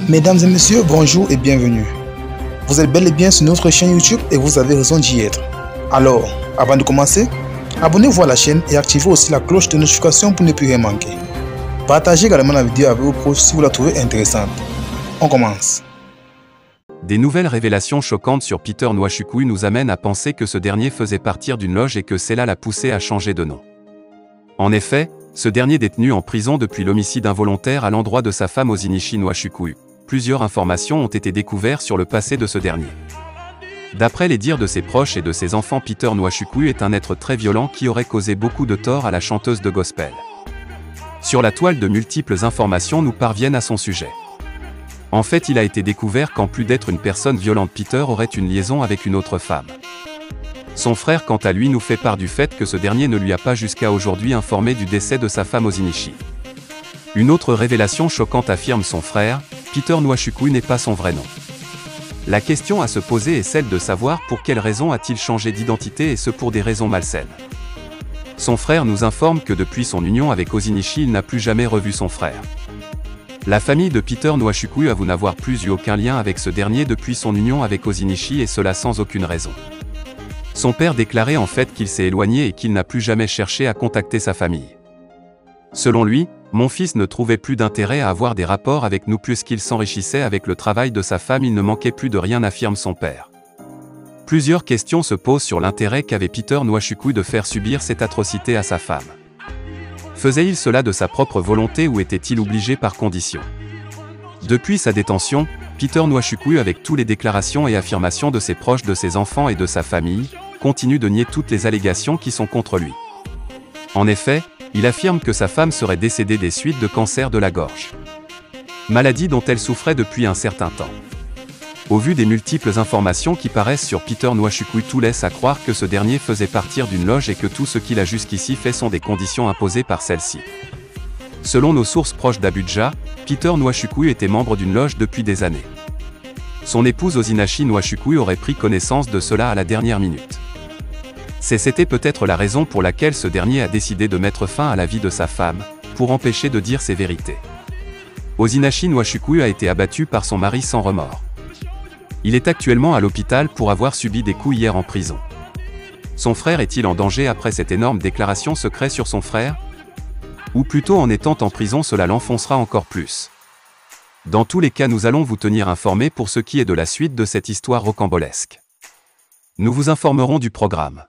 Mesdames et messieurs, bonjour et bienvenue. Vous êtes bel et bien sur notre chaîne YouTube et vous avez raison d'y être. Alors, avant de commencer, abonnez-vous à la chaîne et activez aussi la cloche de notification pour ne plus rien manquer. Partagez également la vidéo avec vos proches si vous la trouvez intéressante. On commence. Des nouvelles révélations choquantes sur Peter Nwachukwu nous amènent à penser que ce dernier faisait partie d'une loge et que cela l'a poussé à changer de nom. En effet, ce dernier détenu en prison depuis l'homicide involontaire à l'endroit de sa femme Ozinichi Nwachukwu, plusieurs informations ont été découvertes sur le passé de ce dernier. D'après les dires de ses proches et de ses enfants, Peter Nwachukwu est un être très violent qui aurait causé beaucoup de tort à la chanteuse de gospel. Sur la toile, de multiples informations nous parviennent à son sujet. En fait, il a été découvert qu'en plus d'être une personne violente, Peter aurait une liaison avec une autre femme. Son frère, quant à lui, nous fait part du fait que ce dernier ne lui a pas jusqu'à aujourd'hui informé du décès de sa femme Ozinichi. Une autre révélation choquante affirme son frère, Peter Nwachukwu n'est pas son vrai nom. La question à se poser est celle de savoir pour quelles raisons a-t-il changé d'identité, et ce pour des raisons malsaines. Son frère nous informe que depuis son union avec Ozinichi, il n'a plus jamais revu son frère. La famille de Peter Nwachukwu avoue n'avoir plus eu aucun lien avec ce dernier depuis son union avec Ozinichi, et cela sans aucune raison. Son père déclarait en fait qu'il s'est éloigné et qu'il n'a plus jamais cherché à contacter sa famille. Selon lui, mon fils ne trouvait plus d'intérêt à avoir des rapports avec nous puisqu'il s'enrichissait avec le travail de sa femme, il ne manquait plus de rien, affirme son père. Plusieurs questions se posent sur l'intérêt qu'avait Peter Nwachukwu de faire subir cette atrocité à sa femme. Faisait-il cela de sa propre volonté ou était-il obligé par condition? Depuis sa détention, Peter Nwachukwu, avec toutes les déclarations et affirmations de ses proches, de ses enfants et de sa famille, continue de nier toutes les allégations qui sont contre lui. En effet, il affirme que sa femme serait décédée des suites de cancer de la gorge. Maladie dont elle souffrait depuis un certain temps. Au vu des multiples informations qui paraissent sur Peter Nwachukwu, tout laisse à croire que ce dernier faisait partie d'une loge et que tout ce qu'il a jusqu'ici fait sont des conditions imposées par celle-ci. Selon nos sources proches d'Abuja, Peter Nwachukwu était membre d'une loge depuis des années. Son épouse Ozinachi Nwachukwu aurait pris connaissance de cela à la dernière minute. C'était peut-être la raison pour laquelle ce dernier a décidé de mettre fin à la vie de sa femme, pour empêcher de dire ses vérités. Ozinachi Nwachukwu a été abattu par son mari sans remords. Il est actuellement à l'hôpital pour avoir subi des coups hier en prison. Son frère est-il en danger après cette énorme déclaration secrète sur son frère? Ou plutôt, en étant en prison, cela l'enfoncera encore plus. Dans tous les cas, nous allons vous tenir informés pour ce qui est de la suite de cette histoire rocambolesque. Nous vous informerons du programme.